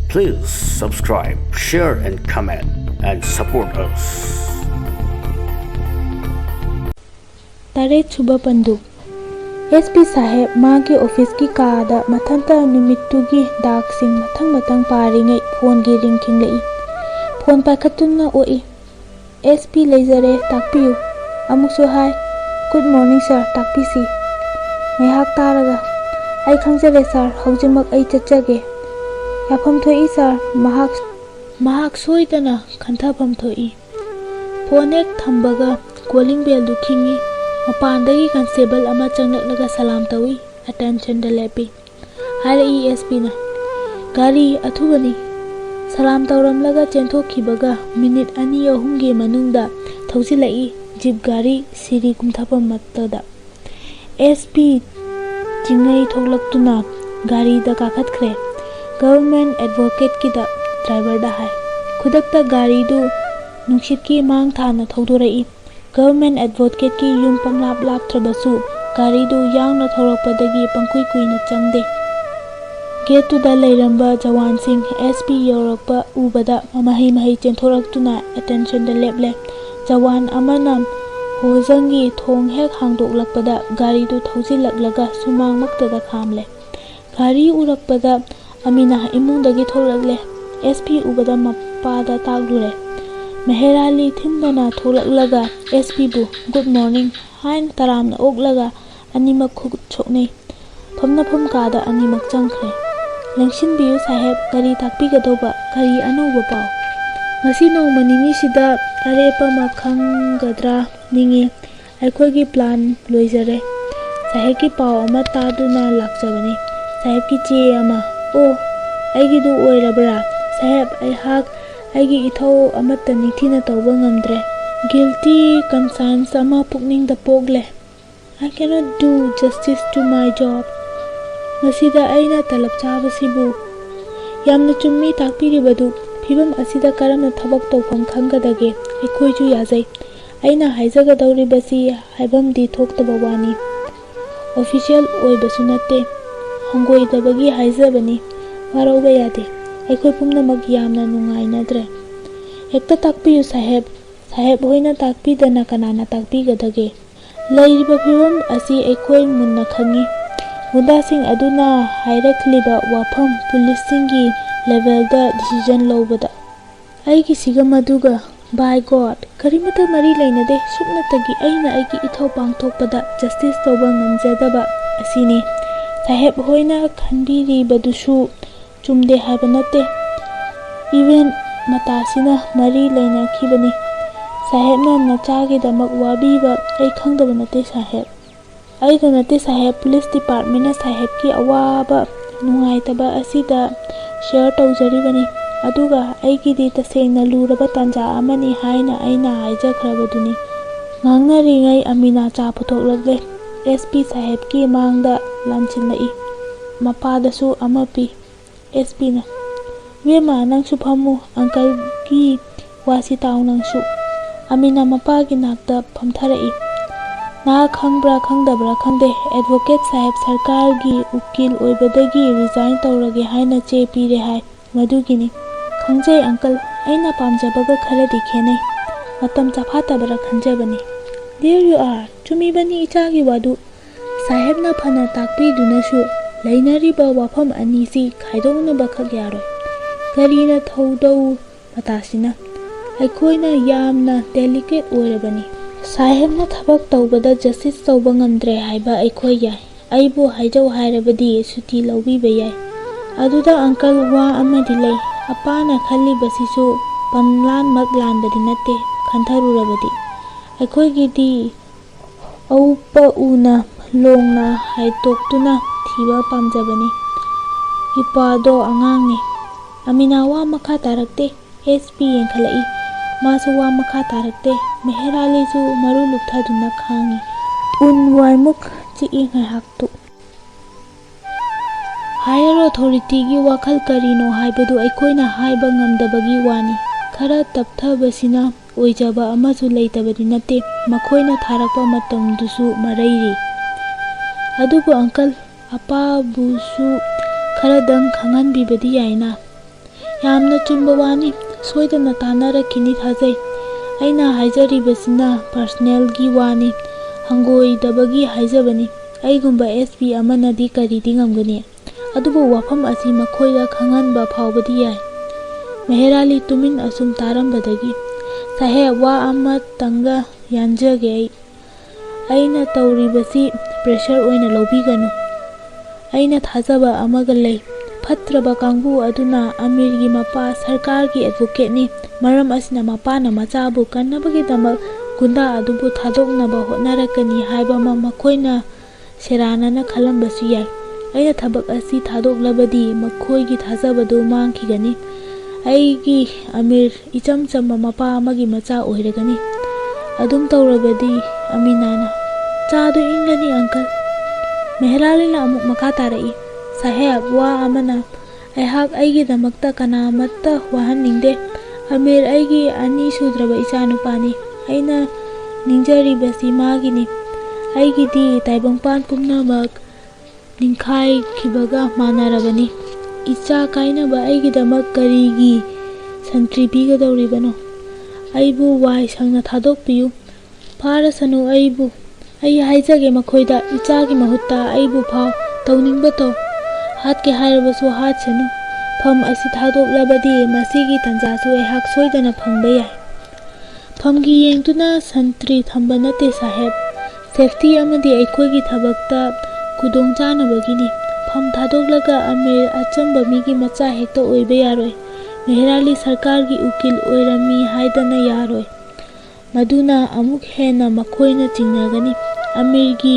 Please subscribe, share and comment and support us. तारे छुबा पंदुक SP साहेब मागी office की कादा मथंता नुमित्तुगी दागसिंग मथंग मथंग पारिंगे फोन गी रिंग खिंगलई फोन पाखतुन्ना ओई SP लेजरे ताकपियु अमुकसु हाय गुड मॉर्निंग सर ताकपिसी मेहाक तारगा आई खंगजरे सर हौजिमक आई चच्चगे याफम थोई सर महाक सोइदना खंथाफम थोई फोन एक थंबगा कॉलिंग बेल दु खिंगी मपानदगी कांस्टेबल अमा चंगलगा सलाम तवी अटेंशन द लेपी हारे ESP ना गाड़ी अथुबनी सलाम तौरमलगा चेंथोखिबगा मिनिट अनि अहुमगे मनुंगदा थौसिलई जीप गाड़ी सिरी कुमथापम मत्तदा SP चिंगई थोलक्तुना गाड़ी दा काखतख्रे गवर्नमेंट एडवोकेट की दा ड्राइवर दा हाय खुदकता गाड़ी दु नुंसित की मांग थाना थौदोरई गवर्नमेंट एडवोकेट की यूम पंगलाप लापत्रबसु गाड़ी दु यांगना थौरकपदगी पंकुई कुइना चंगदे गेट टू दा लेरंबा जवान सिंह SP यौरकपा उबदा मही चेंथोरक्तुना अटेंशन दा लेपले जवान अमना होजंगी थोंग हेक हांगदोकलकपदा गाड़ी दु थौजिलकलगा सुमांग मक्तदा खामले गाड़ी उरकपदा अमीना इमुंगदगी थोरकले SP उबदा मपादा तागलुरे मेहराली थिंदना थोलकलगा SP बु गुड मॉर्निंग हाइन तरामना ओकलगा अनिमक खुद छोकने फमनाफम कादा अनिमक चंखरे लंगसिनबियु साहेब गाड़ी ताकपिगदौबा गाड़ी अनौबा पाव ngasi nongma ningi sida arepa makhanggadra ningi aikhoigi plan loijare saheb ki paw ama taduna lakjabani saheb ki che ama o aigi du oirabra saheb ai hak aigi ithau amata nithina tawba ngamdre guilty conscience ama pukning da pogle I cannot do justice to my job ngasida aina talab chabasibu yamna chummi takpiribadu फिवम असिदा करमना थबक तौफम खंगदगे अखोइजु याजै अइना हाइजगदौरिबसी हाइबमदि थोक्तबा वानी official ओइबसु नते हंगोइदबगी हाइजबनी वारौबा यादे अखोइ पुमनमक यामना नुंगाइनद्रे हेक्ता ताकपियु साहेब होइना ताकपिदना कनाना ताकपिगदगे लैरिबा फिवम असि अखोइ Munna खंगी मुदासिंग अदुना हाइरक्लिबा वाफम पुलिसिंगी level दा decision लौबदा आइगी सिगम अदुगा bye God करिमता मरी लेनदे सुपनतगी अइना आइगी इथौ पांगथोकपदा justice तौबा ngamjadaba asini साहेब होइना खनबिरिबदुसु चुमदे हाबा नते even मतासिना मरी लेना खिबनी साहेब ना नचागे दमक वाबीबा आई खंगदबा नते साहेब आइदा नते साहेब पुलिस डिपार्टमेंट ना साहेब की अवाबा नुंगाइतबा असिदा शेयर तौजरीबनी अदुगा आइगिदि तसेंगना लुरबा तांजा अमनी हाइना आइना हाइजख्रबदुनी ngangnaringay amina cha puthokladle SP साहेब की मांगदा लांचिनई मपादसु अमपि SP ना वेमा नंगसु फमु अंकल की वासी ताउ नंगसु अमीना मपा की नाकता फमथरई ना खंगब्रा खंगदब्रा खंदे एडवोकेट साहेब सरकार की उकील ओइबदगी रिजाइन तौरगे हाइना चे पीरे हाय मदुगिनी खंगजे अंकल अइना पामजबगा खरदि खेने मतम चफातबरा खंजबनी देयर यू आर चुमीबनी इचागी वादु साहेब ना फना ताकपिदुनसु लैनरिबा वाफम अनिसी खाइदोंनबा खक यारोय गरीना थौदौ मतासिना अखोइना यामना डेलिकेट ओइरबनी साहेब ना थबक तौबदा जस्टिस तौबा ngamdre हाइबा अखोइ याय आइबो हाइजौ हाइरबदी सुटी लौबीबा याय अदुदा अंकल वा अमदि लै अपाना खल्लिबसिसु पमलान मक लानबदि नते खंथरुरबदि अखोइगिदि औपा उना लोंना हाइतोक्तुना थीबा पामजबनी इपादो अंगांगने अमीना वा मखा तारकते SP यंखलई मासु वा मखा तारकते मेहरालीजु मरु लुक्थादुना खांगी उन वाइमुक चिई ngahaktu हायर अथॉरिटी की वाखल करीनो हाइबदु अखोइना हाइबा ngamdabagi wani खरा तपथबसिना ओइजबा अमसु लेतबदि नते मखोइना थारकपा मतमदुसु मरैरी अदुबु अंकल अपाबुसु खरा दंग खंगन बिबदि याइना ꯌꯥꯝꯅ ꯆꯨꯝꯕ ꯋꯥꯅꯤ, ꯁꯣꯏꯗꯅ ꯇꯥꯟꯅꯔꯛꯈꯤꯅꯤ ꯊꯥꯖꯩ꯫ ꯑꯩꯅ ꯍꯥꯏꯖꯔꯤꯕꯁꯤꯅ ꯄꯔꯁꯅꯦꯜꯒꯤ ꯋꯥꯅꯤ, ꯍꯪꯒꯣꯏꯗꯕꯒꯤ ꯍꯥꯏꯖꯕꯅꯤ꯫ ꯑꯩꯒꯨꯝꯕ SP ꯑꯃꯅꯗꯤ ꯀꯔꯤꯗꯤ ꯉꯝꯒꯅꯤ? ꯑꯗꯨꯕꯨ ꯋꯥꯐꯝ ꯑꯁꯤ ꯃꯈꯣꯏꯗ ꯈꯪꯍꯟꯕ ꯐꯥꯎꯕꯗꯤ ꯌꯥꯏ꯫ ꯃꯦꯍꯦꯔꯥꯂꯤ ꯇꯨꯃꯤꯟ ꯑꯁꯨꯝ ꯇꯥꯔꯝꯕꯗꯒꯤ, ꯁꯥꯍꯦꯕ, ꯋꯥ ꯑꯃꯇꯪꯒ ꯌꯥꯟꯖꯒꯦ ꯑꯩꯅ ꯇꯧꯔꯤꯕꯁꯤ ꯄ꯭ꯔꯦꯁꯔ ꯑꯣꯏꯅ ꯂꯧꯕꯤꯒꯅꯨ꯫ ꯑꯩꯅ ꯊꯥꯖꯕ ꯑꯃꯒ ꯂꯩ꯫ ꯐꯠꯇ꯭ꯔꯕ ꯀꯥꯡꯕꯨ ꯑꯗꯨꯅ ꯑꯃꯤꯔꯒꯤ ꯃꯄꯥ ꯁꯔꯀꯥꯔꯒꯤ ꯑꯦꯗꯚꯣꯀꯦꯠꯅꯤ꯫ ꯃꯔꯝ ꯑꯁꯤꯅ ꯃꯄꯥꯅ ꯃꯆꯥꯕꯨ ꯀꯟꯅꯕꯒꯤꯗꯃꯛ ꯒꯨꯟꯗꯥ ꯑꯗꯨꯕꯨ ꯊꯥꯗꯣꯛꯅꯕ ꯍꯣꯠꯅꯔꯛꯀꯅꯤ ꯍꯥꯏꯕ ꯑꯃ ꯃꯈꯣꯏꯅ ꯁꯦꯔꯥꯟꯅꯅ ꯈꯜꯂꯝꯕꯁꯨ ꯌꯥꯏ꯫ ꯑꯩꯅ ꯊꯕꯛ ꯑꯁꯤ ꯊꯥꯗꯣꯛꯂꯕꯗꯤ ꯃꯈꯣꯏꯒꯤ ꯊꯥꯖꯕꯗꯨ ꯃꯥꯡꯈꯤꯒꯅꯤ꯫ ꯑꯩꯒꯤ ꯑꯃꯤꯔ ꯏꯆꯝ ꯆꯝꯕ ꯃꯄꯥ ꯑꯃꯒꯤ ꯃꯆꯥ ꯑꯣꯏꯔꯒꯅꯤ꯫ ꯑꯗꯨꯝ ꯇꯧꯔꯕꯗꯤ ꯑꯃꯤꯅꯥꯅ, "ꯆꯥꯗꯨ ꯏꯪꯒꯅꯤ ꯑꯪꯀꯜ"꯫ ꯃꯦꯍꯦꯔꯥꯂꯤꯅ ꯑꯃꯨꯛ ꯃꯈꯥ ꯇꯥꯔꯛꯏ, "ꯁꯥꯍꯦꯕ, ꯋꯥ ꯑꯃꯅ, ꯑꯩꯍꯥꯛ ꯑꯩꯒꯤꯗꯃꯛꯇ ꯀꯅꯥꯃꯠꯇ ꯋꯥꯍꯟꯅꯤꯡꯗꯦ꯫ ꯑꯃꯤꯔ ꯑꯩꯒꯤ ꯑꯅꯤꯁꯨꯗ꯭ꯔꯕ ꯏꯆꯥꯅꯨꯄꯥꯅꯤ꯫ ꯑꯩꯅ ꯅꯤꯡꯖꯔꯤꯕꯁꯤ ꯃꯥꯒꯤꯅꯤ꯫ ꯑꯩꯒꯤꯗꯤ ꯇꯥꯏꯕꯪꯄꯥꯟ ꯄꯨꯝꯅꯃꯛ ꯅꯤꯡꯈꯥꯏꯈꯤꯕꯒ ꯃꯥꯟꯅꯔꯕꯅꯤ꯫ ꯏꯆꯥ ꯀꯥꯏꯅꯕ ꯑꯩꯒꯤꯗꯃꯛ ꯀꯔꯤꯒꯤ ꯁꯟꯇ꯭ꯔꯤ ꯄꯤꯒꯗꯧꯔꯤꯕꯅꯣ? ꯑꯩꯕꯨ ꯋꯥꯏ ꯁꯪꯅ ꯊꯥꯗꯣꯛꯄꯤꯌꯨ꯫ ꯐꯥꯔꯁꯅꯨ ꯑꯩꯕꯨ꯫ ꯑꯩ ꯍꯥꯏꯖꯒꯦ ꯃꯈꯣꯏꯗ, ꯏꯆꯥꯒꯤ ꯃꯍꯨꯠꯇ ꯑꯩꯕꯨ ꯐꯥꯎ, ꯇꯧꯅꯤꯡꯕ ꯇꯧ꯫ ꯍꯥꯠꯀꯦ ꯍꯥꯏꯔꯕꯁꯨ ꯍꯥꯠꯁꯅꯨ꯫ ꯐꯝ ꯑꯁꯤ ꯊꯥꯗꯣꯛꯂꯕꯗꯤ ꯃꯁꯤꯒꯤ ꯇꯟꯖꯥꯁꯨ ꯑꯩꯍꯥꯛ ꯁꯣꯏꯗꯅ ꯐꯪꯕ ꯌꯥꯏ꯫ ꯐꯝꯒꯤ ꯌꯦꯡꯗꯨꯅ ꯁꯟꯇ꯭ꯔꯤ ꯊꯝꯕ ꯅꯠꯇꯦ ꯁꯥꯍꯦꯕ, ꯁꯦꯐꯇꯤ ꯑꯃꯗꯤ ꯑꯩꯈꯣꯏꯒꯤ ꯊꯕꯛꯇ ꯈꯨꯗꯣꯡꯆꯥꯅꯕꯒꯤꯅꯤ꯫ ꯐꯝ ꯊꯥꯗꯣꯛꯂꯒ ꯑꯃꯤꯔ ꯑꯆꯝꯕ ꯃꯤꯒꯤ ꯃꯆꯥ ꯍꯦꯛꯇ ꯑꯣꯏꯕ ꯌꯥꯔꯣꯏ꯫ ꯃꯦꯍꯦꯔꯥꯂꯤ ꯁꯔꯀꯥꯔꯒꯤ ꯎꯀꯤꯜ ꯑꯣꯏꯔꯝꯃꯤ ꯍꯥꯏꯗꯅ ꯌꯥꯔꯣꯏ꯫ ꯃꯗꯨꯅ ꯑꯃꯨꯛ ꯍꯦꯟꯅ ꯃꯈꯣꯏꯅ ꯆꯤꯡꯅꯒꯅꯤ꯫ ꯑꯃꯤꯔꯒꯤ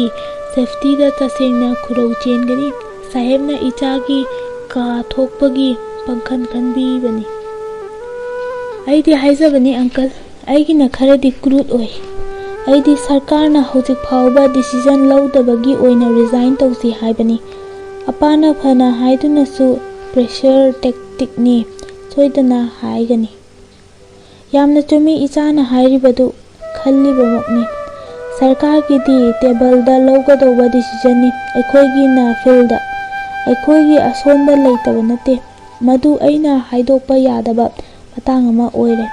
ꯁꯦꯐꯇꯤꯗ ꯇꯁꯦꯡꯅ ꯈꯨꯔꯧ ꯆꯦꯟꯒꯅꯤ꯫ ꯁꯥꯍꯦꯕꯅ ꯏꯆꯥꯒꯤ ꯀꯥ ꯊꯣꯛꯄꯒꯤ ꯄꯥꯡꯈꯟ ꯈꯟꯕꯤꯕꯅꯤ꯫ ꯑꯩꯗꯤ ꯍꯥꯏꯖꯕꯅꯤ ꯑꯪꯀꯜ, ꯑꯩꯒꯤꯅ ꯈꯔꯗꯤ ꯀ꯭ꯔꯨꯗ ꯑꯣꯏ꯫ ꯑꯩꯗꯤ ꯁꯔꯀꯥꯔꯅ ꯍꯧꯖꯤꯛ ꯐꯥꯎꯕ ꯗꯤꯁꯤꯖꯟ ꯂꯧꯗꯕꯒꯤ ꯑꯣꯏꯅ ꯔꯤꯖꯥꯏꯟ ꯇꯧꯁꯤ ꯍꯥꯏꯕꯅꯤ꯫ ꯑꯄꯥꯅ ꯐꯅ ꯍꯥꯏꯗꯨꯅꯁꯨ ꯄ꯭ꯔꯦꯁꯔ ꯇꯦꯛꯇꯤꯛꯅꯤ ꯁꯣꯏꯗꯅ ꯍꯥꯏꯒꯅꯤ꯫ ꯌꯥꯝꯅ ꯆꯨꯝꯃꯤ ꯏꯆꯥꯅ ꯍꯥꯏꯔꯤꯕꯗꯨ, ꯈꯜꯂꯤꯕꯃꯛꯅꯤ꯫ ꯁꯔꯀꯥꯔꯒꯤꯗꯤ ꯇꯦꯕꯜꯗ ꯂꯧꯒꯗꯧꯕ ꯗꯤꯁꯤꯖꯟꯅꯤ, ꯑꯩꯈꯣꯏꯒꯤꯅ ꯐꯤꯜꯗ꯫ ꯑꯩꯈꯣꯏꯒꯤ ꯑꯁꯣꯟꯕ ꯂꯩꯇꯕ ꯅꯠꯇꯦ꯫ ꯃꯗꯨ ꯑꯩꯅ ꯍꯥꯏꯗꯣꯛꯄ ꯌꯥꯗꯕ ꯃꯇꯥꯡ ꯑꯃ ꯑꯣꯏꯔꯦ꯫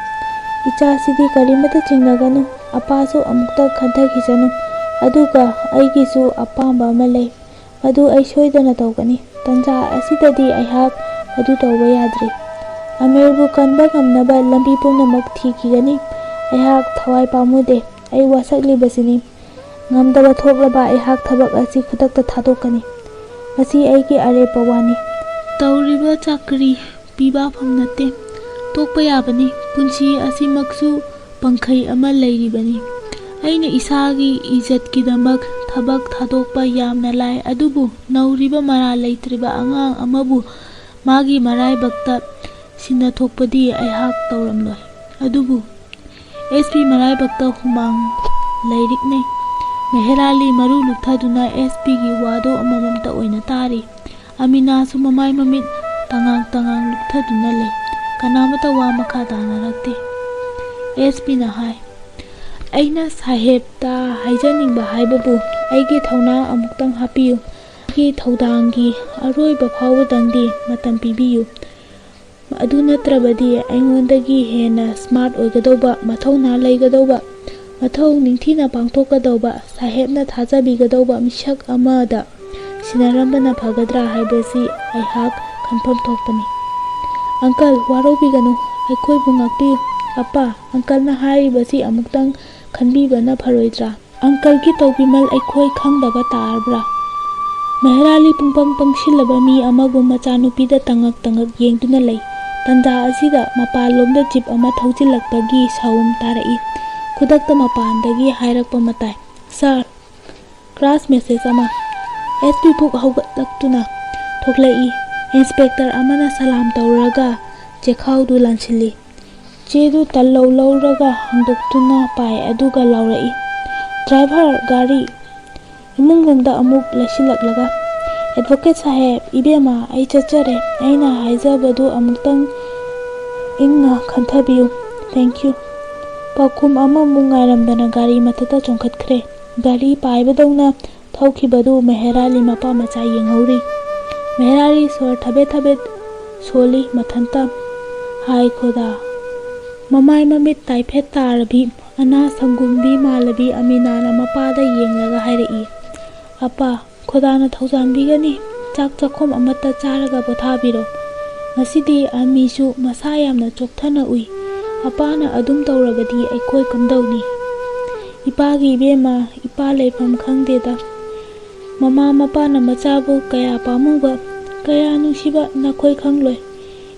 ꯏꯆꯥꯁꯤꯗꯤ ꯀꯔꯤꯃꯠꯇ ꯆꯤꯡꯅꯒꯅꯨ, ꯑꯄꯥꯁꯨ ꯑꯃꯨꯛꯇ ꯈꯟꯊꯈꯤꯁꯅꯨ꯫ ꯑꯗꯨꯒ ꯑꯩꯒꯤꯁꯨ ꯑꯄꯥꯝꯕ ꯑꯃ ꯂꯩ, ꯃꯗꯨ ꯑꯩ ꯁꯣꯏꯗꯅ ꯇꯧꯒꯅꯤ꯫ ꯇꯟꯖꯥ ꯑꯁꯤꯗꯗꯤ ꯑꯩꯍꯥꯛ ꯃꯗꯨ ꯇꯧꯕ ꯌꯥꯗ꯭ꯔꯤ꯫ ꯑꯃꯤꯔꯕꯨ ꯀꯟꯕ ꯉꯝꯅꯕ ꯂꯝꯕꯤ ꯄꯨꯝꯅꯃꯛ ꯊꯤꯈꯤꯒꯅꯤ꯫ ꯑꯩꯍꯥꯛ ꯊꯋꯥꯏ ꯄꯥꯝꯃꯨꯗꯦ꯫ ꯑꯩ ꯋꯥꯁꯛꯂꯤꯕꯁꯤꯅꯤ꯫ ꯉꯝꯗꯕ ꯊꯣꯛꯂꯕ ꯑꯩꯍꯥꯛ ꯊꯕꯛ ꯑꯁꯤ ꯈꯨꯗꯛꯇ ꯊꯥꯗꯣꯛꯀꯅꯤ꯫ ꯃꯁꯤ ꯑꯩꯒꯤ ꯑꯔꯦꯞꯄ ꯋꯥꯅꯤ꯫ ꯇꯧꯔꯤꯕ ꯆꯥꯀꯔꯤ ꯄꯤꯕꯥꯐꯝ ꯅꯠꯇꯦ꯫ ꯇꯣꯛꯄ ꯌꯥꯕꯅꯤ꯫ ꯄꯨꯟꯁꯤ ꯑꯁꯤꯃꯛꯁꯨ ꯄꯪꯈꯩ ꯑꯃ ꯂꯩꯔꯤꯕꯅꯤ꯫ ꯑꯩꯅ ꯏꯁꯥꯒꯤ ꯏꯖꯠꯀꯤꯗꯃꯛ ꯊꯕꯛ ꯊꯥꯗꯣꯛꯄ ꯌꯥꯝꯅ ꯂꯥꯏ, ꯑꯗꯨꯕꯨ ꯅꯧꯔꯤꯕ ꯃꯔꯥꯜ ꯂꯩꯇ꯭ꯔꯤꯕ ꯑꯉꯥꯡ ꯑꯃꯕꯨ ꯃꯥꯒꯤ ꯃꯔꯥꯏꯕꯛꯇ ꯁꯤꯟꯅꯊꯣꯛꯄꯗꯤ ꯑꯩꯍꯥꯛ ꯇꯧꯔꯝꯂꯣꯏ꯫ ꯑꯗꯨꯕꯨ SP ꯃꯔꯥꯏꯕꯛꯇ ꯍꯨꯃꯥꯡ ꯂꯩꯔꯤꯛꯅꯩ꯫ ꯃꯦꯍꯦꯔꯥꯂꯤ ꯃꯔꯨ ꯂꯨꯞꯊꯗꯨꯅ SPꯒꯤ ꯋꯥꯗꯣ ꯑꯃꯃꯝꯇ ꯑꯣꯏꯅ ꯇꯥꯔꯤ꯫ ꯑꯃꯤꯅꯥꯁꯨ ꯃꯃꯥꯏ ꯃꯃꯤꯠ ꯇꯉꯥꯡ ꯂꯨꯞꯊꯗꯨꯅ ꯂꯩ꯫ ꯀꯅꯥꯃꯠꯇ ꯋꯥ ꯃꯈꯥ ꯇꯥꯅꯔꯛꯇꯦ꯫ SPꯅ ꯍꯥꯏ, "ꯑꯩꯅ ꯁꯥꯍꯦꯕꯇ ꯍꯥꯏꯖꯅꯤꯡꯕ ꯍꯥꯏꯕꯕꯨ, ꯑꯩꯒꯤ ꯊꯧꯅꯥ ꯑꯃꯨꯛꯇꯪ ꯍꯥꯞꯄꯤꯌꯨ꯫ ꯑꯩꯒꯤ ꯊꯧꯗꯥꯡꯒꯤ ꯑꯔꯣꯏꯕ ꯐꯥꯎꯕꯗꯪꯗꯤ ꯃꯇꯝ ꯄꯤꯕꯤꯌꯨ꯫ ꯑꯗꯨ ꯅꯠꯇ꯭ꯔꯕꯗꯤ ꯑꯩꯉꯣꯟꯗꯒꯤ ꯍꯦꯟꯅ ꯁ꯭ꯃꯥꯔꯠ ꯑꯣꯏꯒꯗꯧꯕ, ꯃꯊꯧꯅꯥ ꯂꯩꯒꯗꯧꯕ, ꯃꯊꯧ ꯅꯤꯡꯊꯤꯅ ꯄꯥꯡꯊꯣꯛꯀꯗꯧꯕ, ꯁꯥꯍꯦꯕꯅ ꯊꯥꯖꯕꯤꯒꯗꯧꯕ ꯃꯤꯁꯛ ꯑꯃꯗ ꯁꯤꯟꯅꯔꯝꯕꯅ ꯐꯒꯗ꯭ꯔꯥ ꯍꯥꯏꯕꯁꯤ ꯑꯩꯍꯥꯛ ꯈꯟꯐꯝ ꯊꯣꯛꯄꯅꯤ꯫ ꯑꯪꯀꯜ, ꯋꯥꯔꯧꯕꯤꯒꯅꯨ, ꯑꯩꯈꯣꯏꯕꯨ ꯉꯥꯛꯄꯤꯌꯨ꯫ ꯑꯄꯥ, ꯑꯪꯀꯜꯅ ꯍꯥꯏꯔꯤꯕꯁꯤ ꯑꯃꯨꯛꯇꯪ ꯈꯟꯕꯤꯕꯅ ꯐꯔꯣꯏꯗ꯭ꯔꯥ? ꯑꯪꯀꯜꯒꯤ ꯇꯧꯕꯤꯃꯜ ꯑꯩꯈꯣꯏ ꯈꯪꯗꯕ ꯇꯥꯔꯕ꯭ꯔꯥ?" ꯃꯦꯍꯦꯔꯥꯂꯤ ꯄꯨꯡꯄꯪ ꯄꯪꯁꯤꯜꯂꯕ ꯃꯤ ꯑꯃꯒꯨꯝ ꯃꯆꯥꯅꯨꯄꯤꯗ ꯇꯉꯛ ꯌꯦꯡꯗꯨꯅ ꯂꯩ꯫ ꯇꯟꯖꯥ ꯑꯁꯤꯗ ꯃꯄꯥꯟꯂꯣꯝꯗ ꯖꯤꯞ ꯑꯃ ꯊꯧꯖꯤꯜꯂꯛꯄꯒꯤ ꯁꯥꯎꯝ ꯇꯥꯔꯛꯏ꯫ ꯈꯨꯗꯛꯇ ꯃꯄꯥꯟꯗꯒꯤ ꯍꯥꯏꯔꯛꯄ ꯃꯇꯥꯏ, "ꯁꯥꯔ, ꯀ꯭ꯔꯥꯁ ꯃꯦꯁꯦꯖ ꯑꯃ"꯫ SP ꯄꯨꯛ ꯍꯧꯒꯠꯂꯛꯇꯨꯅ ꯊꯣꯛꯂꯛꯏ꯫ ꯏꯟꯁꯄꯦꯛꯇꯔ ꯑꯃꯅ ꯁꯂꯥꯝ ꯇꯧꯔꯒ ꯆꯦꯈꯥꯎꯗꯨ ꯂꯥꯟꯁꯤꯜꯂꯤ꯫ ꯆꯦꯗꯨ ꯇꯜꯂꯧ ꯂꯧꯔꯒ ꯍꯥꯡꯗꯣꯛꯇꯨꯅ ꯄꯥꯏ ꯑꯗꯨꯒ ꯂꯥꯎꯔꯛꯏ, "ꯗ꯭ꯔꯥꯏꯚꯔ, ꯒꯥꯔꯤ"꯫ ꯏꯃꯨꯡꯂꯣꯝꯗ ꯑꯃꯨꯛ ꯂꯩꯁꯤꯜꯂꯛꯂꯒ, "ꯑꯦꯗꯚꯣꯀꯦꯠ ꯁꯥꯍꯦꯕ, ꯏꯕꯦꯝꯃ, ꯑꯩ ꯆꯠꯆꯔꯦ꯫ ꯑꯩꯅ ꯍꯥꯏꯖꯕꯗꯨ ꯑꯃꯨꯛꯇꯪ ꯏꯪꯅ ꯈꯟꯊꯕꯤꯌꯨ꯫ ꯊꯦꯡꯛꯌꯨ"꯫ ꯄꯥꯎꯈꯨꯝ ꯑꯃꯃꯨꯛ ꯉꯥꯏꯔꯝꯗꯅ ꯒꯥꯔꯤ ꯃꯊꯛꯇ ꯆꯣꯡꯈꯠꯈ꯭ꯔꯦ꯫ ꯒꯥꯔꯤ ꯄꯥꯏꯕꯗꯧꯅ ꯊꯧꯈꯤꯕꯗꯨ ꯃꯦꯍꯦꯔꯥꯂꯤ ꯃꯄꯥ ꯃꯆꯥ ꯌꯦꯡꯍꯧꯔꯤ꯫ ꯃꯦꯍꯦꯔꯥꯂꯤ ꯁꯣꯔ ꯊꯕꯦꯠ ꯁꯣꯜꯂꯤ ꯃꯊꯟꯇ꯫ Hai khoda. Mamai mamit taiphet tarabi ana sangumbi malabi aminana mapada yenglaga hairei. Apa khoda na thaujanbi gani chak chakhom amata charaga pothabiro. Ngasidi amisu masa yamna chokthana ui. Apa na adum taurabadi aikoi kamdauni. Ipagi bema ipa leifam khangdeda. Mama mapa na machabu kaya pamuba kaya nungsiba nakhoi khangloi.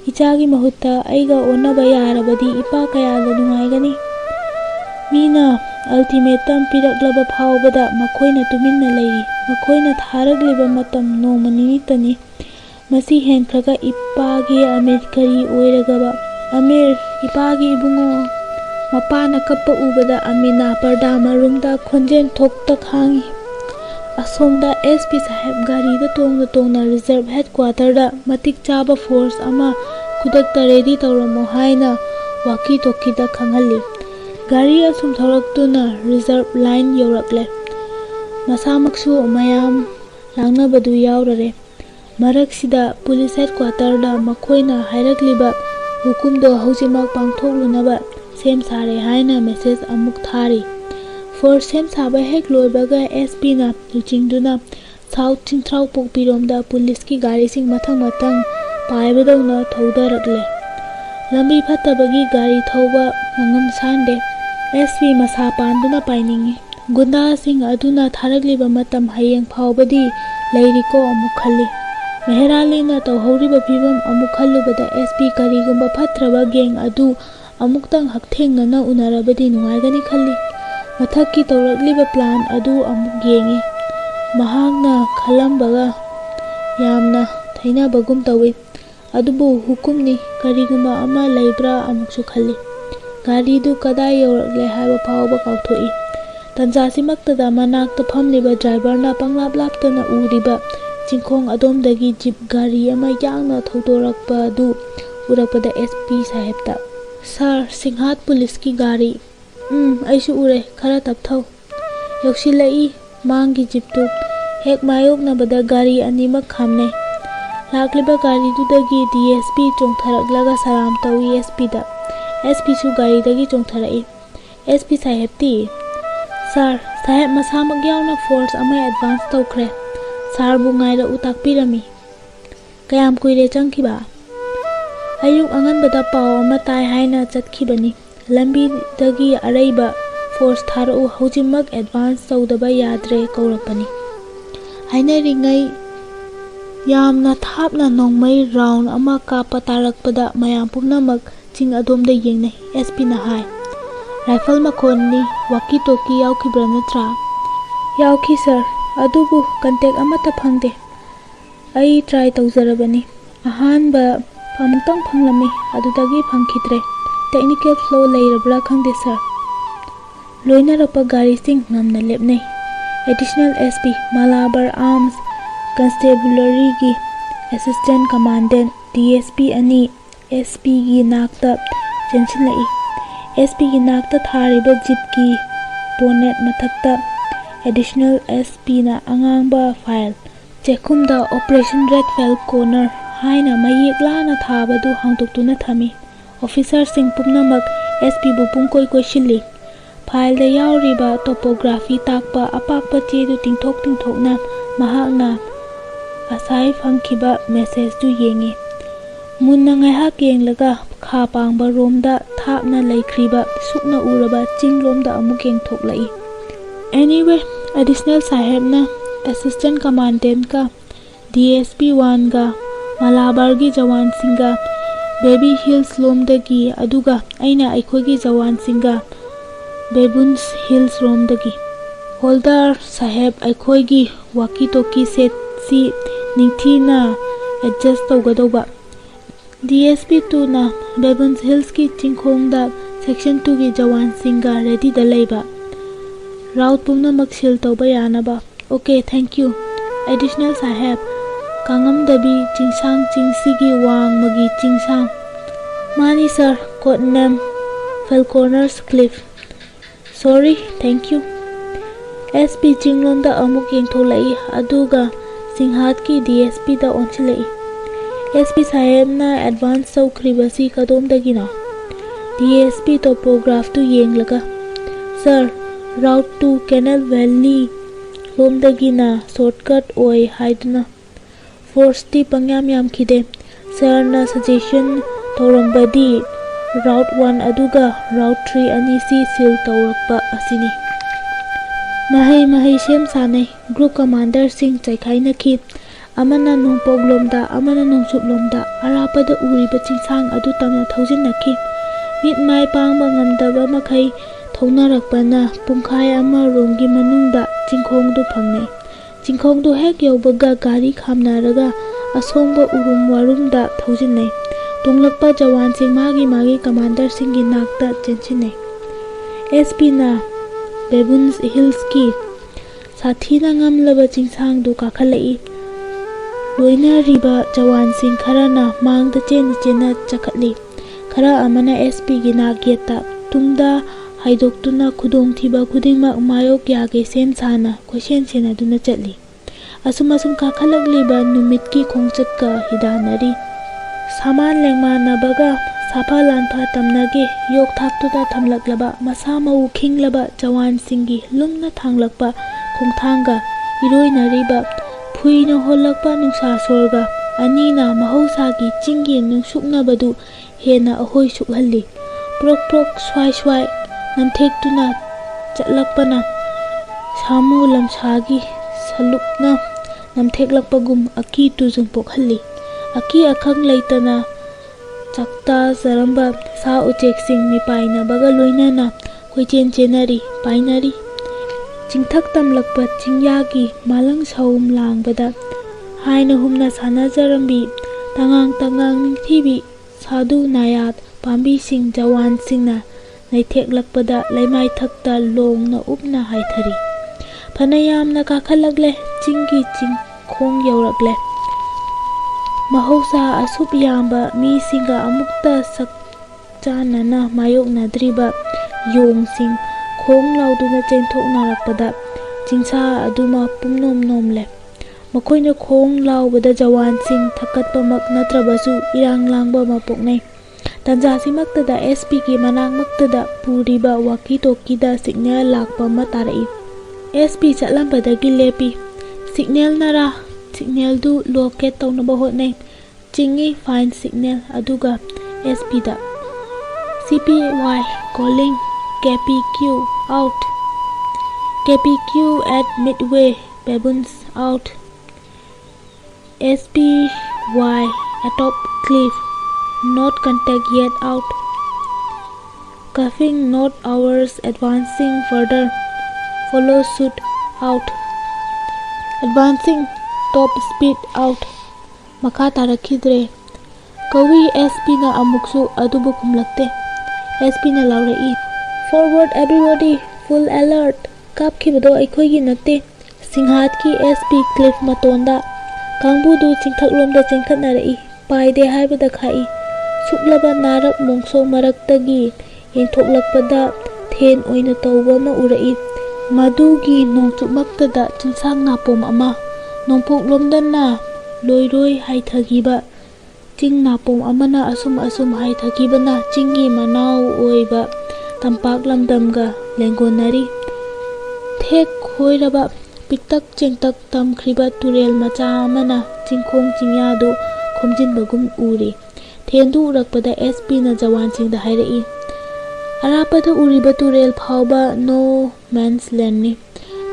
Ichagi mahutta aiga onaba yarabadi ipa kaya da nungaigani. Mina ultimatum piraklaba phawbada makhoina tuminna leiri. Makhoina tharagliba matam noma ninitani. Masi henkhraga ipagi Amir kari oiragaba. Amir ipagi ibungo. Mapana kappa ubada Amina parda marumda khonjen thokta khangi. Asomda SP saheb gari da tongna reserve headquarter da matik chaba force ama kudakta ready tauramo haina waki toki da khangali. Gari asum thoraktuna reserve line yorakle. Masamaksu mayam langnabadu yaurare. Maraksida police headquarter da makhoina hairakliba hukumdo haujimak pangthoklunaba sem sare haina message amuk thari. For sem saba hek loibaga SP na luchingduna South Chintrau Pokpiromda police ki gari sing mathang paibadawna thaudarakle. Lambi phattabagi gari thauba mangam sande. SP masa panduna painingi. Gunda sing aduna tharagliba matam hayeng phawbadi leiriko amuk khalli. Meheralina tauhoriba phibam amuk khallubada SP karigumba phatraba geng adu amuktang hakthengnana unarabadi nungaigani khalli. Mathakki taurakliba plan adu amuk yengi. Mahakna khalambaga yamna thainabagum tawi. Adubu hukumni karigumba ama leibra amuksu khalli. Gari du kadai yorakle haiba phawba kauthoi. Tanjasimaktada manakta phamliba driver na panglap-laptana uriba chingkhong adomdagi jeep gari ama yangna thaudorakpa du urakpada SP sahebta. Sir, Singhat police ki gari. Aisu ure khara tapthau. Yoksilai mangi jiptu hek mayoknabada gari animak khamne. Lakliba gari dudagi DSP chongtharaklaga salam tawi SP da. SP su gari dagi chongtharai. SP saheb ti. Sir, saheb masamak yauna force amai advance tawkhre. Sir bu ngaira utakpirami. Kayam kuire changkhiba. Ayuk anganbada paw ama tai haina chatkibani. Lambi dagi araiba force tharau haujimak advance tawdaba yadre kaurapani. Haina ringai yamna thapna nongmai round ama kapa tarakpada mayam pumnamak ching adomda yengnai. SP na hai. Rifle makhonni walkie talkie yaukibra natra. Yauki sir. Adubu contact amata phangde. Ai try tawjarabani. Ahanba pamutang phanglami adudagi phangkhidre. Technical flow leirabra khangde sir. Loinarapa gari sing namna lepnai. Additional SP Malabar Arms Constabulary gi Assistant Commandant DSP ani SP gi nakta chenchinlai. SP gi nakta thariba jeep ki bonnet mathakta Additional SP na angangba file chekhumda Operation Red Fell Corner haina mayekla na thabadu hangtoktuna thami. Officer sing pumnamak SP bu pungkoi shilli. File da yauriba topography takpa apakpa chedu tingthokna mahakna asai phangkhiba message du yengi. Munna ngaihak yenglaga kha pangba romda thapna laikhriba sukna uraba chinglomda amuk yengthoklai. Anyway, additional saheb na assistant commandant ka DSP 1 ga Malabar gi jawan singa Baby Hills lomdagi aduga aina aikhogi jawan singa Babuns Hills romdagi. Holder saheb aikhogi walkie talkie set si ningthina adjust tawgadoba. DSP 2 na Babuns Hills ki chingkhongda section 2 gi jawan singa ready da leiba. Route pumnamak sil tawba yanaba. Okay, thank you. Additional saheb Kangam dabi chingsang chingsigi wang magi chingsang. Mani sir, code name Falconer's Cliff. Sorry, thank you. SP Chinglomda amuk yengtholai aduga Singhat ki DSP da onchilai. SP sahebna advance tawkhribasi kadomdagina DSP topograph tu yenglaga sir route to Canal Valley lomdagina shortcut oi haiduna force ti pangyam yam khide sir na suggestion tawrambadi route 1 aduga route 3 anisi sil tawrakpa asini mahai sem sanai group commander sing chaikhaina khi amana nungpok lomda amana nungsup lomda arapada uriba chingsang adu tamna thaujinakhi mit mai pangba ngamdaba makhai thaunarakpana pumkhai ama romgi manungda chingkhongdu phangnai chingkhongdu hek yaubaga gari khamnaraga asongba urum warumda thaujinai tunglakpa jawan sing magi commander singgi nakta chenchinai SP na Baboons Hills ki sathina ngamlaba chingsang du kakhalai loina riba jawan sing kharana mangda chena chakhatli khara amana SP gi na geta tungda haidoktuna khudong thiba khudingma mayok yage sem sana question sena duna chatli asum kakhalakliba numit ki khongchakka hidanari saman lengma nabaga sapa lanpha tamnage yok thaktuda thamlaklaba masa mau khinglaba jawan singi lumna thanglakpa khongthanga iroinariba phuina holakpa nungsa sorga anina mahausagi chingi nungsuknabadu hena ahoi sukhalli prok swai namthektuna chatlakpana samu lamsagi salukna namtheklakpagum aki tujung pokhalli aki akhang leitana chakta zaramba sa uchek sing mi paina baga loinana koichen chenari painari chingthak tamlakpa chingyagi malang saum langbada haina humna sana zarambi tangang ningthibi sadu nayat pambi sing jawan singna naithek-lakpada laimai thakta longna upna haithari phanayamna kakhalakle chinggi chingkhong yaurakle mahausa asup yamba mi singa amukta sakchanana mayoknadriba yong sing khong lauduna chenthoknarakpada chingsa aduma pumnom nomle makoina khong laubada jawan sing thakatpamak natrabasu irang langba mapoknai tanjasimaktada SP ki manangmaktada puriba walkie-talkie signal lakpa matarai SP chatlambadagi lepi signal nara signal du locate tawnaba hotnai chingi find signal aduga SP da CPY calling KPQ out KPQ at Midway Baboons out SPY atop cliff not contact yet out cuffing not hours advancing further follow suit out advancing top speed out makha tarakhidre kawi SP na amuksu adubu kumlakte SP na laurai forward everybody full alert kapkhibado aikhoigi natte singhat ki SP cliff matonda kangbudu chingthaklomda chengkhatnarai paide haibada khai suklaba narak mongso maraktagi yengthoklakpada then oina tawba ma urai madugi nongchukmaktada chingsang napom ama nongpoklomdana loiroi haithagiba ching napom amana asum haithagibana chingi manau oiba tampak lamdamga lengonari thek khoiraba piktak chengtak tamkhriba turel macha amana chingkhong chingyadu khomjinbagum uri thendu urakpada SP na jawan singda hairai arapada uriba turel phauba no man's land ni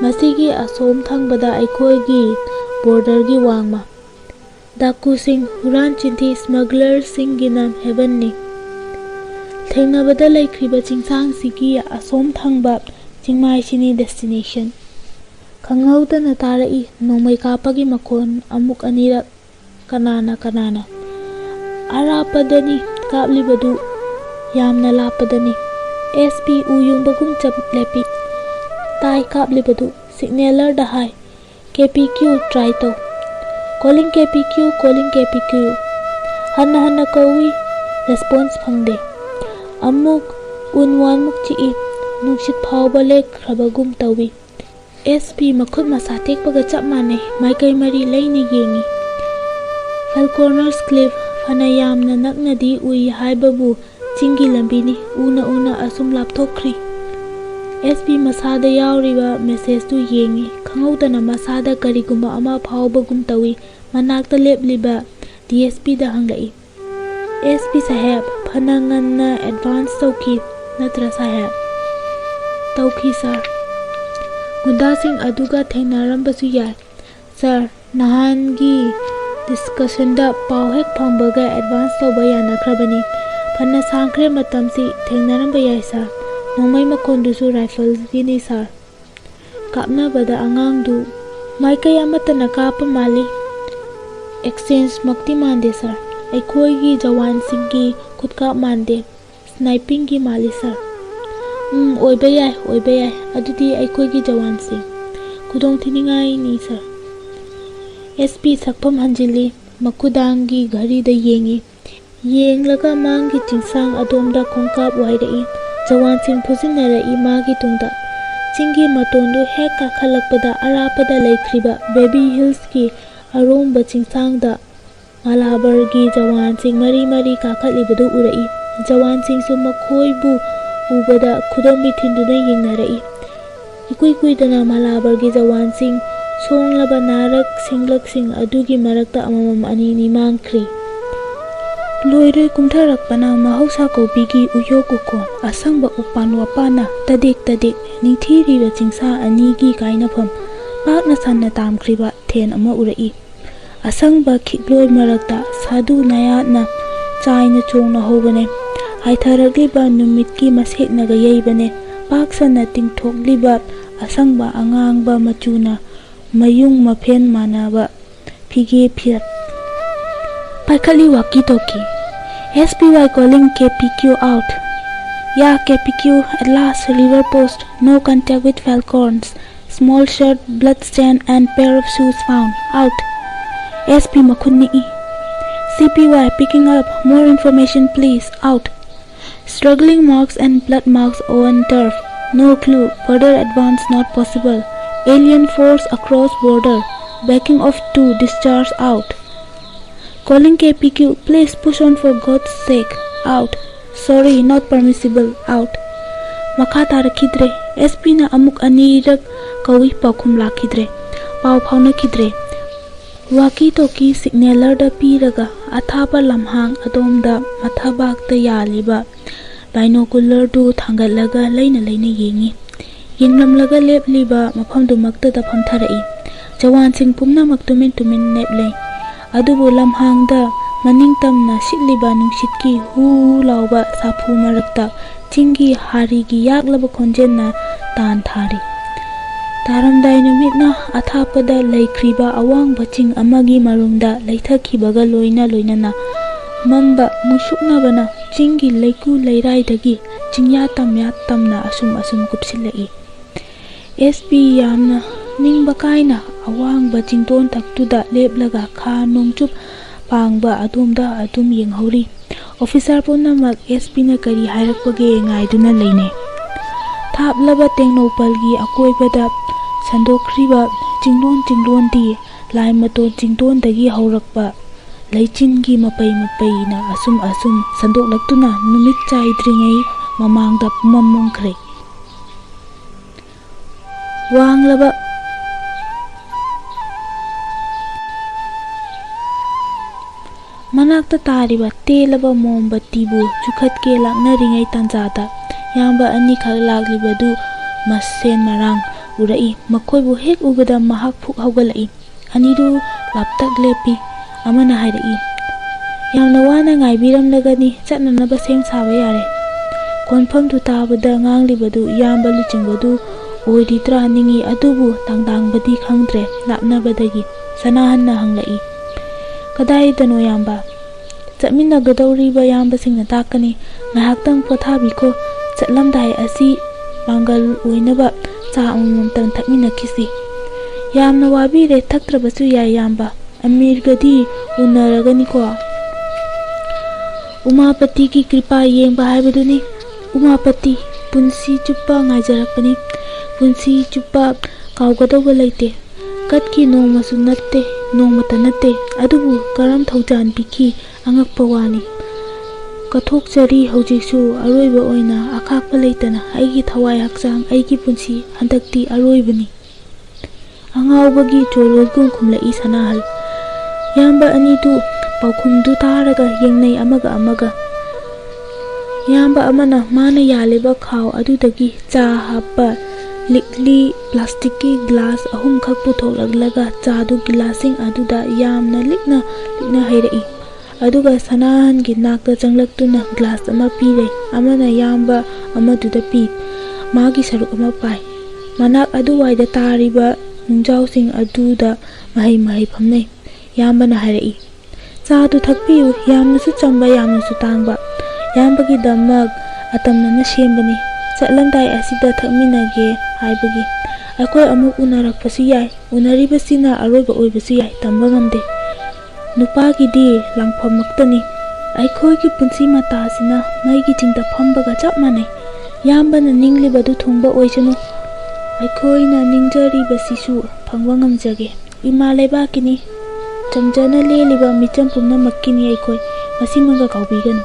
masigi asom thangbada aikhoigi border gi wangma daku sing huran chinthi smuggler singina heaven ni thengnabada laikhriba chingsang sigi asom thangba chingmai sini destination khangauda na tarai nomai kapagi makon amuk anira kanana arapadani kaplibadu yamna lapadani SP uyungbagum chap lepi tai kaplibadu signaler da hai KPQ try to calling KPQ hanna kawi response phangde amuk unwan muk chi nungsit phawba lek khrabagum tawi SP makhut masa tekpaga chap mane maikai mari leini yengi Falconer's Cliff fana yamna naknadi ui haibabu chingi lambini una asum lapthokri. SP masada yauriba message tu yengi khangudana masada karigumba ama phawbagum tawi manakta lepliba DSP da hanglai. SP sahab phananganna advance tawki natra sahab tawki sir. Gunda sing aduga thengnarambasi yai sir nahangi discussion da paw hek phangbaga advance tawba yanakrabani phana sangkhre matamsi thengnaramba yai sir. Nomai makondusu rifle gini sir. Kapna bada angang du maikai amata nakapa mali. Exchange makti mande sir. Aikoi gi jawan singi kutka mande. Sniping gi mali sir. Oibayai adudi aikoi gi jawan sing. Kudong tiningai ni sir. SP sakpam hanjili makudang gi ghari da yengi. Yeng laga mangi chingsang adomda khongkap waidai. Jawan sing phusinara imagi tungda chingi matondu hek kakhalakpada arapada laikriba Baby Hills ki aromba chingsangda Malabar gi jawan sing mari kakhalibadu urai. Jawan sing su makhoi bu ubada khudambi thinduna yengnarai. Ikui dana Malabar gi jawan sing songlaba narak singlak sing adugi marakta amamam anini mangkri. Loire kumtharakpana mahausa kobigi uyokukon asangba upan wapana tadik nithiriba chingsa anigi kainafam pakna sanna tamkriba then ama urai. Asangba khigloi marakta sadu nayatna chaina chongna hobane haitharagliba numitki maseknaga yeibane paksana tingthokliba asangba angangba machuna mayung mafen manaba phige phiat. Paikali walkie-talkie. SPY calling KPQ out. Yeah, KPQ, at last, river post, no contact with falcons. Small shirt, blood stain and pair of shoes found. Out. SP Makunni. CPY picking up, more information please. Out. Struggling marks and blood marks on turf. No clue, further advance not possible. Alien force across border. Backing off to discharge out. Calling KPQ, please push on for God's sake. Out. Sorry, not permissible. Out. Makha tarakidre. SP na amuk anirak kawi pakhum lakhidre. Pau phawna kidre. Walkie-talkie signaler da piraga athaba lamhang adomda mathabak ta yaliba. Binocular du thangalaga laina yengi. Yinglamlaga lepliba mafamdu makta da phamtharai. Jawan sing pumna maktumin neplay. Adubu lamhangda maningtamna sitliba nungshitki hu lauba saphu marakta chingi harigi yaklaba khonjenna tan thari. Taramdai numitna athapada laikriba awangba ching amagi marungda laithakhibaga loinana mamba musuknabana chingi laiku lairaidagi chingya tamna asum kupsilai. SP yamna ningba kaina awangba chington taktuda leplaga kha nongchup pangba adum yenghori. Officer punamak SP na kari hairakpage ngaiduna leine. Thaplaba tengnopalgi akoibada sandokriba chinglon di laimaton chington dagi haurakpa leichingi mapai na asum sandoklaktuna numit chaidringai mamangda pumamongkhre. Wanglaba manakta tariba telaba mombatibu chukhatke laknaringai tanjada yamba ani khak laklibadu masen marang urai makhoibu hek ubada mahak phuk haugalai anidu laptak lepi amana hairai yamna wana ngaibiramlagani chatnanaba sem saba yare konfam tu tabada nganglibadu yamba luchingbadu oiditra ningi adubu tangdangbadi khangdre lapnabadagi sanahanna hanglai. Kadai dano yamba chatmina gadawriba yamba singna takani ngahaktang pothabiko chatlamdai asi pangal oinaba cha amamtang thakmina kisi. Yamna wabire thaktrabasu yai yamba amirgadi unaragani ko. Umapati ki kripa yengba haibaduni. Umapati punsi chuppa ngaijarakpani. Punsi chuppa kaugadawba laite. Katki noma su natte ꯅꯣꯡꯃꯇ ꯅꯠꯇꯦ ꯑꯗꯨꯕꯨ ꯀꯔꯝ ꯊꯧꯖꯥꯟ ꯄꯤꯈꯤ ꯑꯉꯛꯄ ꯋꯥꯅꯤ ꯀꯠꯊꯣꯛꯆꯔꯤ ꯍꯧꯖꯤꯛꯁꯨ ꯑꯔꯣꯏꯕ ꯑꯣꯏꯅ ꯑꯈꯥꯛꯄ ꯂꯩꯇꯅ ꯑꯩꯒꯤ ꯊꯋꯥꯏ ꯍꯛꯆꯥꯡ ꯑꯩꯒꯤ ꯄꯨꯟꯁꯤ ꯍꯟꯗꯛꯇꯤ ꯑꯔꯣꯏꯕꯅꯤ ꯑꯉꯥꯎꯕꯒꯤ ꯆꯣꯏꯔꯣꯜꯒꯨꯝ ꯈꯨꯝꯂꯛꯏ ꯁꯅꯥꯍꯜ ꯏꯌꯥꯝꯕ ꯑꯅꯤꯗꯨ ꯄꯥꯎꯈꯨꯝꯗꯨ ꯇꯥꯔꯒ ꯌꯦꯡꯅꯩ ꯑꯃꯒ ꯏꯌꯥꯝꯕ ꯑꯃꯅ ꯃꯥꯅ ꯌꯥꯜꯂꯤꯕ ꯈꯥꯎ ꯑꯗꯨꯗꯒꯤ ꯆꯥ ꯍꯥꯞꯄ ꯂꯤꯛꯂꯤ ꯄ꯭ꯂꯥꯁꯇꯤꯛꯀꯤ ꯒ꯭ꯂꯥꯁ 3ꯈꯛ ꯄꯨꯊꯣꯛꯂꯛꯂꯒ ꯆꯥꯗꯨ ꯒꯤꯂꯥꯁꯁꯤꯡ ꯑꯗꯨꯗ ꯌꯥꯝꯅ ꯂꯤꯛꯅ ꯍꯩꯔꯛꯏ ꯑꯗꯨꯒ ꯁꯅꯥꯍꯟꯒꯤ ꯅꯥꯛꯇ ꯆꯪꯂꯛꯇꯨꯅ ꯒ꯭ꯂꯥꯁ ꯑꯃ ꯄꯤꯔꯦ ꯑꯃꯅ ꯌꯥꯝꯕ ꯑꯃꯗꯨꯗ ꯄꯤ ꯃꯥꯒꯤ ꯁꯔꯨꯛ ꯑꯃ ꯄꯥꯏ ꯃꯅꯥꯛ ꯑꯗꯨꯋꯥꯏꯗ ꯇꯥꯔꯤꯕ ꯅꯨꯡꯖꯥꯎꯁꯤꯡ ꯑꯗꯨꯗ ꯃꯍꯩ ꯐꯝꯅꯩ ꯌꯥꯝꯕꯅ ꯍꯥꯏꯔꯛꯏ ꯆꯥꯗꯨ ꯊꯛꯄꯤꯌꯨ ꯌꯥꯝꯅꯁꯨ ꯆꯝꯕ ꯌꯥꯝꯅꯁꯨ ꯇꯥꯡꯕ ꯏꯌꯥꯝꯕꯒꯤꯗꯃꯛ ꯑꯇꯝꯅꯅ ꯁꯦꯝꯕꯅꯤ ꯆꯠꯂꯝꯗꯥꯏ ꯑꯁꯤꯗ ꯊꯛꯃꯤꯟꯅꯒꯦ ꯍꯥꯏꯕꯒꯤ ꯑꯩꯈꯣꯏ ꯑꯃꯨꯛ ꯎꯅꯔꯛꯄꯁꯨ ꯌꯥꯏ ꯎꯅꯔꯤꯕꯁꯤꯅ ꯑꯔꯣꯏꯕ ꯑꯣꯏꯕꯁꯨ ꯌꯥꯏ ꯇꯝꯕ ꯉꯝꯗꯦ ꯅꯨꯄꯥꯒꯤꯗꯤ ꯂꯥꯡꯐꯝꯃꯛꯇꯅꯤ ꯑꯩꯈꯣꯏꯒꯤ ꯄꯨꯟꯁꯤ ꯃꯇꯥꯁꯤꯅ ꯃꯩꯒꯤ ꯆꯤꯡꯗ ꯐꯝꯕꯒ ꯆꯞ ꯃꯥꯟꯅꯩ ꯏꯌꯥꯝꯕꯅ ꯅꯤꯡꯂꯤꯕꯗꯨ ꯊꯨꯡꯕ ꯑꯣꯏꯁꯅꯨ ꯑꯩꯈꯣꯏꯅ ꯅꯤꯡꯖꯔꯤꯕꯁꯤꯁꯨ ꯐꯪꯕ ꯉꯝꯖꯒꯦ ꯏꯃꯥ ꯂꯩꯕꯥꯛꯀꯤꯅꯤ ꯆꯝꯖꯅ ꯂꯦꯜꯂꯤꯕ ꯃꯤꯆꯝ ꯄꯨꯝꯅꯃꯛꯀꯤꯅꯤ ꯑꯩꯈꯣꯏ ꯃꯁꯤꯃꯒ ꯀꯥꯎꯕꯤꯒꯅꯨ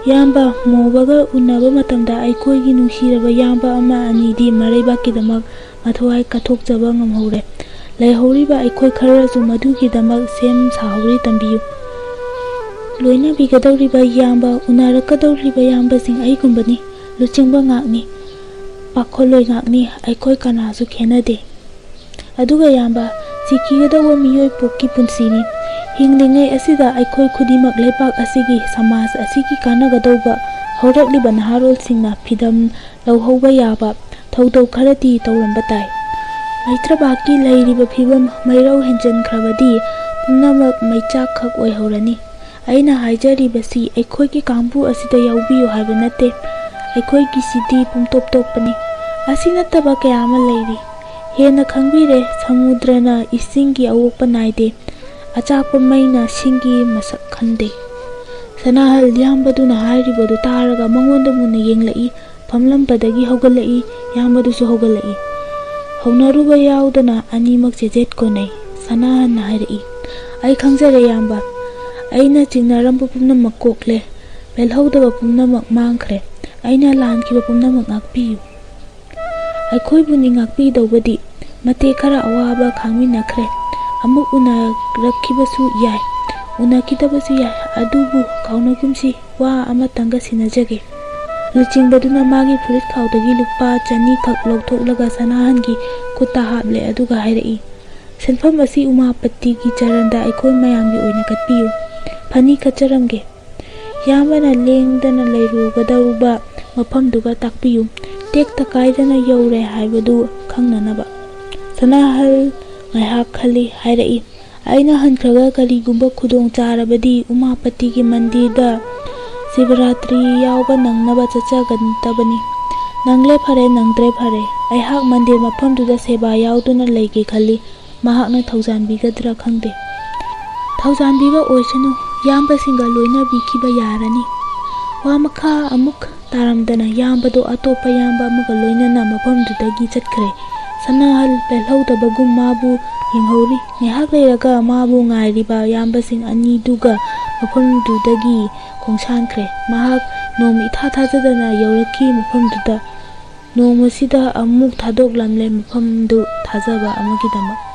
ꯌꯥꯝꯕ ꯃꯣꯕꯒ ꯎꯅꯕ ꯃꯇꯝꯗ ꯑꯩꯈꯣꯏꯒꯤ ꯅꯨꯡꯁꯤꯔꯕ ꯌꯥꯝꯕ ꯑꯃ ꯑꯅꯤꯗꯤ ꯃꯔꯩꯕꯥꯛꯀꯤꯗꯃꯛ ꯃꯊꯋꯥꯏ ꯀꯠꯊꯣꯛꯆꯕ ꯉꯝꯍꯧꯔꯦ ꯂꯩꯍꯧꯔꯤꯕ ꯑꯩꯈꯣꯏ ꯈꯔꯁꯨ ꯃꯗꯨꯒꯤꯗꯃꯛ ꯁꯦꯝ ꯁꯥꯍꯧꯔꯤ ꯇꯝꯕꯤꯌꯨ ꯂꯣꯏꯅꯕꯤꯒꯗꯧꯔꯤꯕ ꯌꯥꯝꯕ ꯎꯅꯔꯛꯀꯗꯧꯔꯤꯕ ꯌꯥꯝꯕꯁꯤꯡ ꯑꯩꯒꯨꯝꯕꯅꯤ ꯂꯨꯆꯤꯡꯕ ꯉꯥꯛꯅꯤ ꯄꯥꯈꯣꯜꯂꯣꯏ ꯉꯥꯛꯅꯤ ꯑꯩꯈꯣꯏ ꯀꯅꯥꯁꯨ ꯈꯦꯟꯅꯗꯦ ꯑꯗꯨꯒ ꯌꯥꯝꯕ ꯁꯤꯈꯤꯒꯗꯧꯕ ꯃꯤꯑꯣꯏ ꯄꯣꯛꯀꯤ ꯄꯨꯟꯁꯤꯅꯤ ꯍꯤꯡꯂꯤꯉꯩ ꯑꯁꯤꯗ ꯑꯩꯈꯣꯏ ꯈꯨꯗꯤꯡꯃꯛ ꯂꯩꯕꯥꯛ ꯑꯁꯤꯒꯤ ꯁꯃꯥꯖ ꯑꯁꯤꯒꯤ ꯀꯥꯟꯅꯒꯗꯧꯕ ꯍꯧꯔꯛꯂꯤꯕ ꯅꯍꯥꯔꯣꯜꯁꯤꯡꯅ ꯐꯤꯗꯝ ꯂꯧꯍꯧꯕ ꯌꯥꯕ ꯊꯧꯗꯧ ꯈꯔꯗꯤ ꯇꯧꯔꯝꯕ ꯇꯥꯏ ꯃꯩꯇ꯭ꯔꯕꯥꯛꯀꯤ ꯂꯩꯔꯤꯕ ꯐꯤꯕꯝ ꯃꯩꯔꯧ ꯍꯦꯟꯖꯤꯟꯈ꯭ꯔꯕꯗꯤ ꯄꯨꯝꯅꯃꯛ ꯃꯩꯆꯥꯛꯈꯛ ꯑꯣꯏꯍꯧꯔꯅꯤ ꯑꯩꯅ ꯍꯥꯏꯖꯔꯤꯕꯁꯤ ꯑꯩꯈꯣꯏꯒꯤ ꯀꯥꯡꯕꯨ ꯑꯁꯤꯗ ꯌꯥꯎꯕꯤꯌꯨ ꯍꯥꯏꯕ ꯅꯠꯇꯦ ꯑꯩꯈꯣꯏꯒꯤꯁꯤꯗꯤ ꯄꯨꯡꯇꯣꯞ ꯇꯣꯞꯄꯅꯤ ꯑꯁꯤ ꯅꯠꯇꯕ ꯀꯌꯥ ꯑꯃ ꯂꯩꯔꯤ ꯍꯦꯟꯅ ꯈꯪꯕꯤꯔꯦ ꯁꯃꯨꯗ꯭ꯔꯅ ꯏꯁꯤꯡꯒꯤ ꯑꯋꯣꯛꯄ ꯅꯥꯏꯗꯦ ꯑꯆꯥꯛꯄ ꯃꯩꯅ ꯁꯤꯡꯒꯤ ꯃꯁꯛ ꯈꯟꯗꯦ ꯁꯅꯥꯍꯜ ꯌꯥꯝꯕꯗꯨꯅ ꯍꯥꯏꯔꯤꯕꯗꯨ ꯇꯥꯔꯒ ꯃꯉꯣꯟꯗ ꯃꯨꯟꯅ ꯌꯦꯡꯂꯛꯏ ꯐꯝꯂꯝꯕꯗꯒꯤ ꯍꯧꯒꯠꯂꯛꯏ ꯌꯥꯝꯕꯗꯨꯁꯨ ꯍꯧꯒꯠꯂꯛꯏ ꯍꯧꯅꯔꯨꯕ ꯌꯥꯎꯗꯅ ꯑꯅꯤꯃꯛ ꯆꯦꯖꯦꯠ ꯀꯣꯟꯅꯩ ꯁꯅꯥꯍꯟꯅ ꯍꯥꯏꯔꯛꯏ ꯑꯩ ꯈꯪꯖꯔꯦ ꯌꯥꯝꯕ ꯑꯩꯅ ꯆꯤꯡꯅꯔꯝꯕ ꯄꯨꯝꯅꯃꯛ ꯀꯣꯛꯂꯦ ꯄꯦꯜꯍꯧꯗꯕ ꯄꯨꯝꯅꯃꯛ ꯃꯥꯡꯈ꯭ꯔꯦ ꯑꯩꯅ ꯂꯥꯟꯈꯤꯕ ꯄꯨꯝꯅꯃꯛ ꯉꯥꯛꯄꯤꯌꯨ ꯑꯩꯈꯣꯏꯕꯨꯅꯤ ꯉꯥꯛꯄꯤꯗꯧꯕꯗꯤ ꯃꯇꯦꯛ ꯈꯔ ꯑꯋꯥꯕ ꯈꯥꯡꯃꯤꯟꯅꯈ꯭ꯔꯦ ꯑꯃꯨꯛ ꯎꯅꯔꯛꯈꯤꯕꯁꯨ ꯌꯥꯏ ꯎꯅꯈꯤꯗꯕꯁꯨ ꯌꯥꯏ ꯑꯗꯨꯕꯨ ꯀꯥꯎꯅꯒꯨꯝꯁꯤ ꯋꯥ ꯑꯃꯇꯪꯒ ꯁꯤꯟꯅꯖꯒꯦ ꯂꯨꯆꯤꯡꯕꯗꯨꯅ ꯃꯥꯒꯤ ꯐꯨꯔꯤꯠ ꯈꯥꯎꯗꯒꯤ ꯂꯨꯄꯥ 200ꯈꯛ ꯂꯧꯊꯣꯛꯂꯒ ꯁꯅꯥꯍꯟꯒꯤ ꯈꯨꯠꯇ ꯍꯥꯞꯂꯦ ꯑꯗꯨꯒ ꯍꯥꯏꯔꯛꯏ ꯁꯦꯟꯐꯝ ꯑꯁꯤ ꯎꯃꯥꯄꯇꯤꯒꯤ ꯆꯔꯟꯗ ꯑꯩꯈꯣꯏ ꯃꯌꯥꯝꯒꯤ ꯑꯣꯏꯅ ꯀꯠꯄꯤꯌꯨ ꯐꯅꯤ ꯀꯠꯆꯔꯝꯒꯦ ꯌꯥꯝꯕꯅ ꯂꯦꯡꯗꯅ ꯂꯩꯔꯨꯒꯗꯧꯕ ꯃꯐꯝꯗꯨꯒ ꯇꯥꯛꯄꯤꯌꯨ ꯇꯦꯛꯇ ꯀꯥꯏꯗꯅ ꯌꯧꯔꯦ ꯍꯥꯏꯕꯗꯨ ꯈꯪꯅꯅꯕ ꯁꯅꯥꯍꯜ ꯉꯥꯏꯍꯥꯛ ꯈꯜꯂꯤ ꯍꯥꯏꯔꯛꯏ ꯑꯩꯅ ꯍꯟꯈ꯭ꯔꯒ ꯀꯔꯤꯒꯨꯝꯕ ꯈꯨꯗꯣꯡ ꯆꯥꯔꯕꯗꯤ ꯎꯃꯥꯄꯇꯤꯒꯤ ꯃꯟꯗꯤꯔꯗ ꯁꯤꯕꯔꯥꯇ꯭ꯔꯤ ꯌꯥꯎꯕ ꯅꯪꯅꯕ ꯆꯠꯆꯒꯗꯕꯅꯤ ꯅꯪꯂꯦ ꯐꯔꯦ ꯅꯪꯗ꯭ꯔꯦ ꯐꯔꯦ ꯑꯩꯍꯥꯛ ꯃꯟꯗꯤꯔ ꯃꯐꯝꯗꯨꯗ ꯁꯦꯕꯥ ꯌꯥꯎꯗꯨꯅ ꯂꯩꯒꯦ ꯈꯜꯂꯤ ꯃꯍꯥꯛꯅ ꯊꯧꯖꯥꯟꯕꯤꯒꯗ꯭ꯔꯥ ꯈꯪꯗꯦ ꯊꯧꯖꯥꯟꯕꯤꯕ ꯑꯣꯏꯁꯅꯨ ꯌꯥꯝꯕꯁꯤꯡꯒ ꯂꯣꯏꯅꯕꯤꯈꯤꯕ ꯌꯥꯔꯅꯤ ꯋꯥ ꯃꯈꯥ ꯑꯃꯨꯛ ꯇꯥꯔꯝꯗꯅ ꯌꯥꯝꯕꯗꯣ ꯑꯇꯣꯞꯄ ꯌꯥꯝꯕ ꯑꯃꯒ ꯂꯣꯏꯅꯅ ꯃꯐꯝꯗꯨꯗꯒꯤ ꯆꯠꯈ꯭ꯔꯦ ꯁꯅꯥꯍꯜ ꯄꯦꯜꯍꯧꯗꯕꯒꯨꯝ ꯃꯥꯕꯨ ꯌꯦꯡꯍꯧꯔꯤ ꯉꯥꯏꯍꯥꯛ ꯂꯩꯔꯒ ꯃꯥꯕꯨ ꯉꯥꯏꯔꯤꯕ ꯌꯥꯝꯕꯁꯤꯡ ꯑꯅꯤꯗꯨꯒ ꯃꯐꯝꯗꯨꯗꯒꯤ ꯈꯣꯡꯁꯥꯟꯈ꯭ರೆ ꯃꯍꯥꯛ ꯅꯣꯡꯃ ꯏꯊꯥ ꯊꯥꯖꯗꯅ ꯌꯧꯔꯛꯈꯤ ꯃꯐꯝꯗꯨꯗ ꯅꯣꯡꯃꯁꯤꯗ ꯑꯃꯨꯛ ꯊꯥꯗꯣꯛꯂꯝꯂꯦ ꯃꯐꯝꯗꯨ ꯊꯥꯖꯕ ꯑꯃꯒꯤꯗꯃꯛ